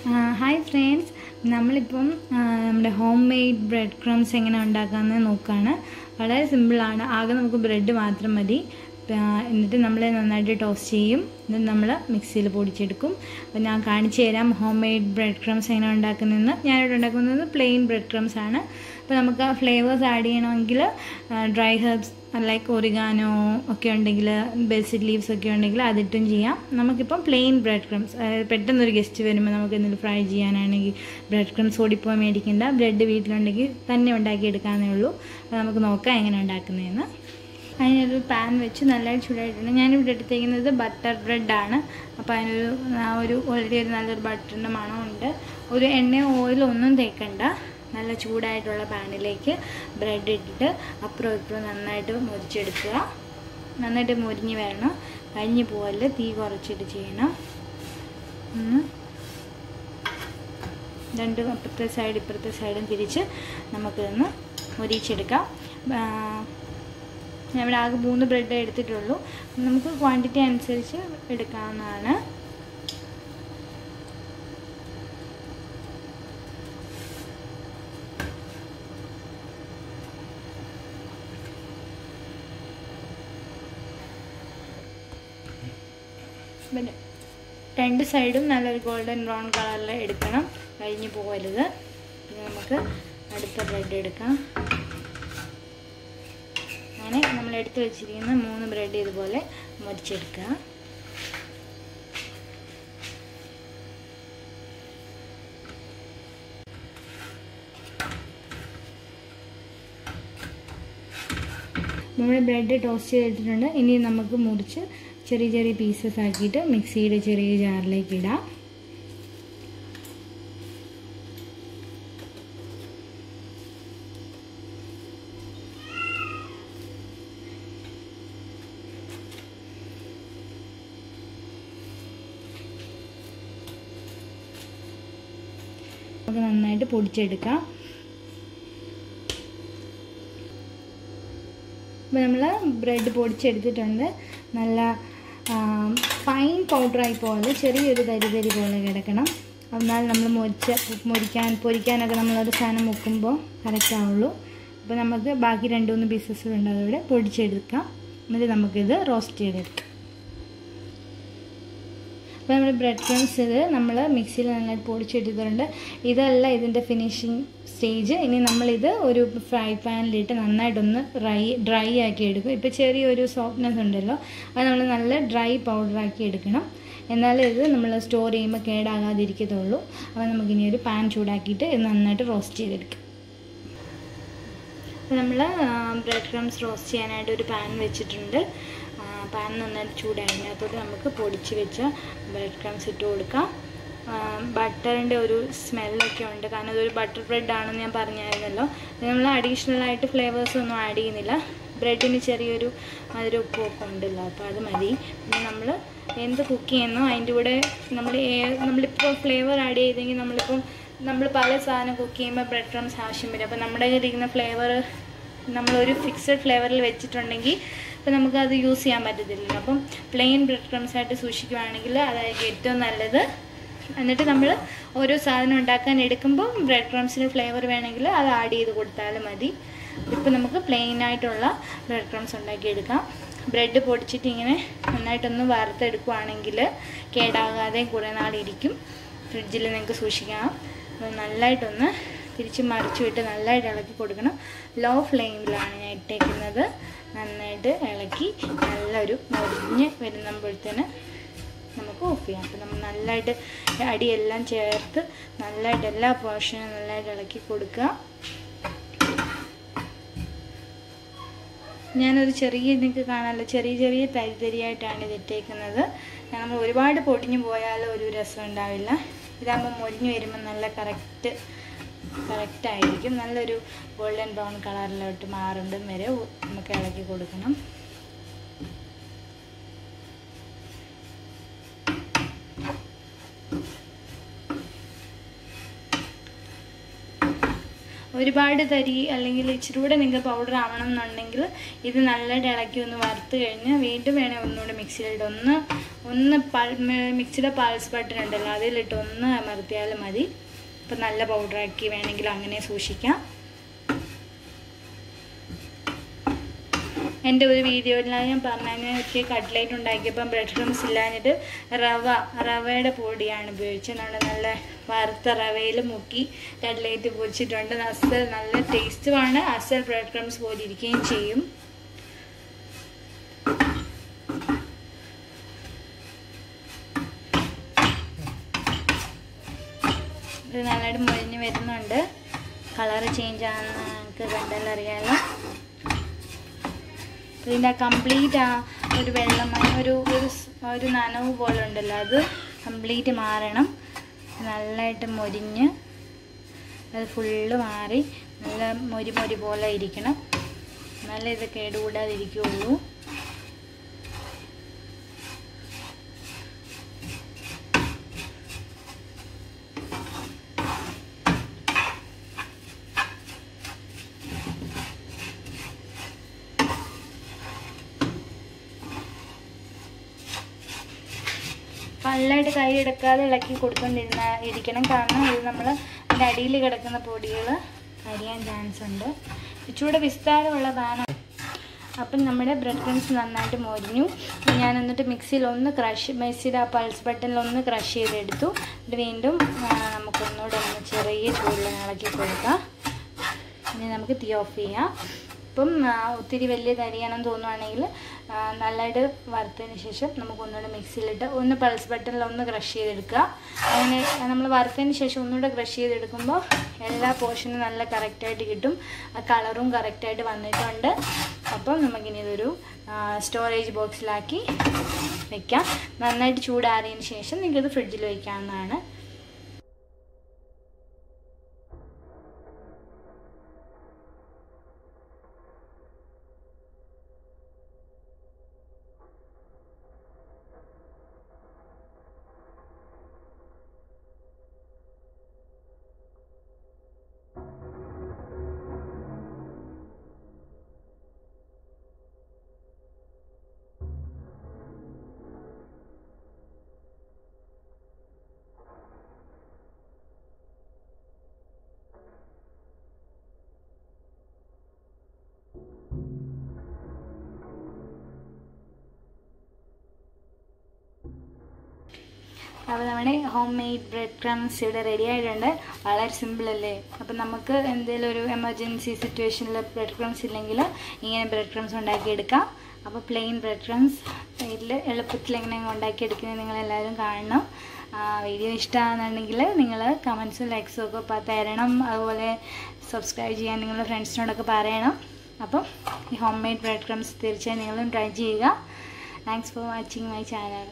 Hi friends, നമ്മളിപ്പം നമ്മുടെ home made bread crumbs എങ്ങനെ ഉണ്ടാക്കാമെന്ന് നോക്കുകയാണ്. വളരെ സിമ്പിളാണ്. ആകെ നമുക്ക് ബ്രെഡ് മാത്രം മതി. എന്നിട്ട് നമ്മൾ നന്നായിട്ട് ടോസ്റ്റ് ചെയ്യും. എന്നിട്ട് നമ്മൾ മിക്സിയിൽ പൊടിച്ചെടുക്കും. അപ്പോൾ ഞാൻ കാണിച്ചു തരാം ഹോം മെയ്ഡ് ബ്രെഡ് ക്രംസ് എങ്ങനെ ഉണ്ടാക്കുന്നതെന്ന്. ഞാനിവിടെ ഉണ്ടാക്കുന്നത് പ്ലെയിൻ ബ്രെഡ് ക്രംസ് ആണ്. അപ്പോൾ നമുക്ക് ഫ്ലേവേഴ്സ് ആഡ് ചെയ്യണമെങ്കിൽ ഡ്രൈ ഹെർബ്സ് ലൈക്ക് ഒറിഗാനോ ഒക്കെ ഉണ്ടെങ്കിൽ, ബേസിൽ ലീവ്സ് ഒക്കെ ഉണ്ടെങ്കിൽ അതിട്ടും ചെയ്യാം. നമുക്കിപ്പം പ്ലെയിൻ ബ്രെഡ് ക്രംസ്, പെട്ടെന്നൊരു ഗസ്റ്റ് വരുമ്പോൾ നമുക്ക് എന്തെങ്കിലും ഫ്രൈ ചെയ്യാനാണെങ്കിൽ ബ്രെഡ് ക്രംസ് ഓടിപ്പോയി മേടിക്കേണ്ട, ബ്രെഡ് വീട്ടിലുണ്ടെങ്കിൽ തന്നെ ഉണ്ടാക്കിയെടുക്കാവുന്നേ ഉള്ളൂ. അപ്പോൾ നമുക്ക് നോക്കാം എങ്ങനെ ഉണ്ടാക്കുന്നതെന്ന്. അതിനൊരു പാൻ വെച്ച് നല്ലതായിട്ട് ചൂടായിട്ടുണ്ട്. ഞാനിവിടെ എടുത്തേക്കുന്നത് ബട്ടർ ബ്രെഡാണ്. അപ്പോൾ അതിനൊരു ഓൾറെഡി ഒരു നല്ലൊരു ബട്ടറിൻ്റെ മണമുണ്ട്. ഒരു എണ്ണയോ ഓയിലോ ഒന്നും തേക്കണ്ട. നല്ല ചൂടായിട്ടുള്ള പാനിലേക്ക് ബ്രെഡ് ഇട്ടിട്ട് അപ്പുറം ഇപ്പുറം നന്നായിട്ട് മുരിച്ചെടുക്കുക. നന്നായിട്ട് മുരിഞ്ഞ് വരണം, കരിഞ്ഞ് പോകല്. തീ കുറച്ചിട്ട് ചെയ്യണം. രണ്ട് അപ്പുറത്തെ സൈഡ് ഇപ്പുറത്തെ സൈഡും തിരിച്ച് നമുക്കിതൊന്ന് മുരിച്ചെടുക്കാം. ഞാൻ ഇവിടെ ആകെ 3 ബ്രെഡ് എടുത്തിട്ടുള്ളൂ. നമുക്ക് ക്വാണ്ടിറ്റി അനുസരിച്ച് എടുക്കാവുന്നതാണ്. പിന്നെ 2 സൈഡും നല്ലൊരു ഗോൾഡൻ ബ്രൗൺ കളറിൽ എടുക്കണം, കഴിഞ്ഞ് പോകരുത്. പിന്നെ നമുക്ക് അടുത്ത ബ്രെഡ് എടുക്കാം. അങ്ങനെ നമ്മൾ എടുത്ത് വെച്ചിരിക്കുന്ന 3 ബ്രെഡ് ഇതുപോലെ മുറിച്ചെടുക്കുക. നമ്മൾ ബ്രെഡ് ടോസ്റ്റ് ചെയ്തിട്ടുണ്ട്. ഇനി നമുക്ക് മുറിച്ച് ചെറിയ ചെറിയ പീസസ് ആക്കിയിട്ട് മിക്സിയുടെ ചെറിയ ജാറിലേക്ക് ഇടാം. നമുക്ക് നന്നായിട്ട് പൊടിച്ചെടുക്കാം. അപ്പോൾ നമ്മൾ ബ്രെഡ് പൊടിച്ചെടുത്തിട്ടുണ്ട്. നല്ല ഫൈൻ പൗഡറായി പോലെ ചെറിയൊരു തരി പോലെ കിടക്കണം. എന്നാൽ നമ്മൾ പൊരിക്കാനൊക്കെ നമ്മളൊരു സാധനം മുക്കുമ്പോൾ കറക്റ്റ് ആവുള്ളൂ. അപ്പോൾ നമുക്ക് ബാക്കി 2-3 പീസസ് ഉണ്ട്, അതോടെ പൊടിച്ചെടുക്കാം. എന്നിട്ട് നമുക്കിത് റോസ്റ്റ് ചെയ്തെടുക്കാം. അപ്പോൾ നമ്മൾ ബ്രെഡ് ക്രംസ് ഇത് നമ്മൾ മിക്സിയിൽ നന്നായിട്ട് പൊടിച്ചെടുത്തിട്ടുണ്ട്. ഇതല്ല ഇതിൻ്റെ ഫിനിഷിങ് സ്റ്റേജ്. ഇനി നമ്മളിത് ഒരു ഫ്രൈ പാനിലിട്ട് നന്നായിട്ടൊന്ന് ഡ്രൈ ആക്കി എടുക്കും. ഇപ്പോൾ ചെറിയൊരു സോഫ്റ്റ്നെസ് ഉണ്ടല്ലോ, അത് നമ്മൾ നല്ല ഡ്രൈ പൗഡറാക്കി എടുക്കണം. എന്നാലേ ഇത് നമ്മൾ സ്റ്റോർ ചെയ്യുമ്പോൾ കേടാകാതിരിക്കത്തുള്ളൂ. അപ്പോൾ നമുക്കിനി ഒരു പാൻ ചൂടാക്കിയിട്ട് ഇത് നന്നായിട്ട് റോസ്റ്റ് ചെയ്തെടുക്കാം. അപ്പോൾ നമ്മൾ ബ്രെഡ് ക്രംസ് റോസ്റ്റ് ചെയ്യാനായിട്ട് ഒരു പാൻ വെച്ചിട്ടുണ്ട്. പാൻ നന്നായിട്ട് ചൂടായി. അതിനകത്തോട്ട് നമുക്ക് പൊടിച്ച് വെച്ച ബ്രെഡ് ക്രംസ് ഇട്ട് കൊടുക്കാം. ബട്ടറിൻ്റെ ഒരു സ്മെല്ലൊക്കെ ഉണ്ട്, കാരണം ഇതൊരു ബട്ടർ ബ്രെഡാണെന്ന് ഞാൻ പറഞ്ഞായിരുന്നല്ലോ. നമ്മൾ അഡീഷണലായിട്ട് ഫ്ലേവേഴ്സ് ഒന്നും ആഡ് ചെയ്യുന്നില്ല. ബ്രെഡിന് ചെറിയൊരു മധുരം ഉപ്പൊക്കെ ഉണ്ടല്ലോ, അപ്പോൾ അത് മതി. പിന്നെ നമ്മൾ എന്ത് കുക്ക് ചെയ്യുന്നോ അതിൻ്റെ കൂടെ നമ്മളിപ്പോൾ ഫ്ലേവർ ആഡ് ചെയ്തെങ്കിൽ നമ്മൾ പല സാധനം കുക്ക് ചെയ്യുമ്പോൾ ബ്രെഡ് ക്രംസ് ആവശ്യം വരും. അപ്പോൾ നമ്മുടെ കയ്യിലിരിക്കുന്ന ഫ്ലേവർ നമ്മളൊരു ഫിക്സഡ് ഫ്ലേവറിൽ വെച്ചിട്ടുണ്ടെങ്കിൽ അപ്പോൾ നമുക്കത് യൂസ് ചെയ്യാൻ പറ്റത്തില്ലല്ലോ. അപ്പം പ്ലെയിൻ ബ്രെഡ് ക്രംസ് ആയിട്ട് സൂക്ഷിക്കുകയാണെങ്കിൽ അതായിരിക്കും ഏറ്റവും നല്ലത്. എന്നിട്ട് നമ്മൾ ഓരോ സാധനം ഉണ്ടാക്കാൻ എടുക്കുമ്പോൾ ബ്രെഡ് ക്രംസിന് ഫ്ലേവർ വേണമെങ്കിൽ അത് ആഡ് ചെയ്ത് കൊടുത്താലും മതി. ഇപ്പോൾ നമുക്ക് പ്ലെയിൻ ആയിട്ടുള്ള ബ്രെഡ് ക്രംസ് ഉണ്ടാക്കിയെടുക്കാം. ബ്രെഡ് പൊടിച്ചിട്ട് ഇങ്ങനെ നന്നായിട്ടൊന്ന് വറുത്തെടുക്കുകയാണെങ്കിൽ കേടാകാതെ കുറേ നാളിരിക്കും. ഫ്രിഡ്ജിൽ നിങ്ങൾക്ക് സൂക്ഷിക്കാം. നല്ലതായിട്ടൊന്ന് തിരിച്ച് മറിച്ച് വിട്ട് നല്ലതായിട്ട് ഇളക്കി കൊടുക്കണം. ലോ ഫ്ലെയിമിലാണ് ഞാൻ ഇട്ടേക്കുന്നത്. നന്നായിട്ട് ഇളക്കി നല്ലൊരു മുരിഞ്ഞ് വരുമ്പോഴത്തേന് നമുക്ക് ഓഫ് ചെയ്യാം. അപ്പോൾ നമ്മൾ നല്ലതായിട്ട് അടിയെല്ലാം ചേർത്ത് നല്ലതായിട്ട് എല്ലാ പോർഷനും നല്ലതായിട്ട് ഇളക്കി കൊടുക്കുക. ഞാനൊരു നിങ്ങൾക്ക് കാണാമല്ലോ, ചെറിയ തരിയായിട്ടാണ് ഇത് ഇട്ടേക്കുന്നത്. നമ്മൾ ഒരുപാട് പൊടിഞ്ഞു പോയാലും ഒരു രസം ഉണ്ടാവില്ല. ഇതാകുമ്പോൾ മൊരിഞ്ഞ് വരുമ്പോൾ നല്ല കറക്റ്റായിരിക്കും. നല്ലൊരു ഗോൾഡൻ ബ്രൗൺ കളറിലോട്ട് മാറുന്നതും വരെ നമുക്ക് ഇളക്കി കൊടുക്കണം. ഒരുപാട് തരി അല്ലെങ്കിൽ ഇച്ചിരി കൂടെ നിങ്ങൾക്ക് പൗഡർ ആവണം എന്നുണ്ടെങ്കിൽ ഇത് നല്ലതായിട്ട് ഇളക്കി ഒന്ന് വറുത്ത് കഴിഞ്ഞ് വീണ്ടും വേണേൽ ഒന്നുകൂടെ മിക്സിയിലിട്ട് ഒന്ന് മിക്സിയുടെ പൾസ് ബട്ടൺ ഉണ്ടല്ലോ അതിലിട്ട് ഒന്ന് അമർത്തിയാൽ മതി. അപ്പം നല്ല പൗഡറാക്കി വേണമെങ്കിൽ അങ്ങനെ സൂക്ഷിക്കാം. എൻ്റെ ഒരു വീഡിയോയിൽ ഞാൻ പറഞ്ഞു എനിക്ക് കട്ട്ലേറ്റ് ഉണ്ടാക്കിയപ്പം ബ്രെഡ് ക്രംസ് ഇല്ലാഞ്ഞിട്ട് റവയുടെ പൊടിയാണ് ഉപയോഗിച്ചത്. നല്ല വറുത്ത റവയിൽ മുക്കി കട്ട്ലേറ്റ് പൊരിച്ചിട്ടുണ്ട്. അസൽ നല്ല ടേസ്റ്റുമാണ്. അസൽ ബ്രെഡ് ക്രംസ് പോലെ ഇരിക്കുകയും ചെയ്യും. ഇത് നല്ലതായിട്ട് മൊരിഞ്ഞ് വരുന്നുണ്ട്. കളറ് ചേഞ്ച് ആണെന്ന് നമുക്ക് കണ്ടാലറിയാലോ. ഇതിൻ്റെ കംപ്ലീറ്റ് ആ ഒരു വെള്ളമായി ഒരു നനവ് പോലെ ഉണ്ടല്ലോ അത് കംപ്ലീറ്റ് മാറണം. നല്ലതായിട്ട് മൊരിഞ്ഞ് അത് ഫുള്ള് മാറി നല്ല മൊരി പോലെ ഇരിക്കണം. നല്ല ഇത് കേടുകൂടാതിരിക്കുകയുള്ളൂ. നല്ലതായിട്ട് കൈ എടുക്കാതെ ഇളക്കി ഇരിക്കണം. കാരണം ഇത് നമ്മൾ അതിൻ്റെ അടിയിൽ കിടക്കുന്ന പൊടികൾ കരിയാൻ ചാൻസ് ഉണ്ട്. ഇച്ചിരി വിസ്താരമുള്ള പാനാണ്. അപ്പം നമ്മുടെ ബ്രെഡ് ക്രംസ് നന്നായിട്ട് മൊരിഞ്ഞു. ഞാൻ എന്നിട്ട് മിക്സിയുടെ ആ പൾസ് ബട്ടണിൽ ഒന്ന് ക്രഷ് ചെയ്തെടുത്തു. എന്നിട്ട് വീണ്ടും നമുക്കൊന്നുകൂടെ ചെറിയ ചൂടിൽ ഇളക്കി കൊടുക്കാം. ഇനി നമുക്ക് തീ ഓഫ് ചെയ്യാം. ഇപ്പം ഒത്തിരി വലിയ തരിയാണെന്ന് തോന്നുവാണെങ്കിൽ നല്ലതായിട്ട് വറുത്തതിന് ശേഷം നമുക്കൊന്നുകൂടെ മിക്സിയിലിട്ട് ഒന്ന് പൾസ് ബട്ടണിൽ ഒന്ന് ക്രഷ് ചെയ്തെടുക്കുക. അങ്ങനെ നമ്മൾ വറുത്തതിന് ശേഷം ഒന്നുകൂടെ ക്രഷ് ചെയ്തെടുക്കുമ്പോൾ എല്ലാ പോർഷനും നല്ല കറക്റ്റായിട്ട് കിട്ടും. ആ കളറും കറക്റ്റായിട്ട് വന്നിട്ടുണ്ട്. അപ്പം നമുക്കിനി ഇതൊരു സ്റ്റോറേജ് ബോക്സിലാക്കി വെക്കാം. നന്നായിട്ട് ചൂടാറിയതിന് ശേഷം നിങ്ങൾക്കിത് ഫ്രിഡ്ജിൽ വയ്ക്കാവുന്നതാണ്. അപ്പോൾ നമ്മുടെ ഹോം മെയ്ഡ് ബ്രെഡ് ക്രംസ് ഇവിടെ റെഡി ആയിട്ടുണ്ട്. വളരെ സിമ്പിളല്ലേ. അപ്പം നമുക്ക് എന്തെങ്കിലും ഒരു എമർജൻസി സിറ്റുവേഷനിൽ ബ്രെഡ് ക്രംസ് ഇല്ലെങ്കിൽ ഇങ്ങനെ ബ്രെഡ് ക്രംസ് ഉണ്ടാക്കിയെടുക്കാം. അപ്പോൾ പ്ലെയിൻ ബ്രെഡ് ക്രംസ് വീട്ടിൽ എളുപ്പത്തിൽ എങ്ങനെ ഉണ്ടാക്കിയെടുക്കുന്നത് നിങ്ങളെല്ലാവരും കാണണം. വീഡിയോ ഇഷ്ടമാണെന്നുണ്ടെങ്കിൽ നിങ്ങൾ കമൻസും ലൈക്സും ഒക്കെ തരണം. അതുപോലെ സബ്സ്ക്രൈബ് ചെയ്യാൻ നിങ്ങളുടെ ഫ്രണ്ട്സിനോടൊക്കെ പറയണം. അപ്പം ഈ ഹോം മെയ്ഡ് ബ്രെഡ് ക്രംസ് തീർച്ചയായും നിങ്ങളും ട്രൈ ചെയ്യുക. Thanks for watching my channel.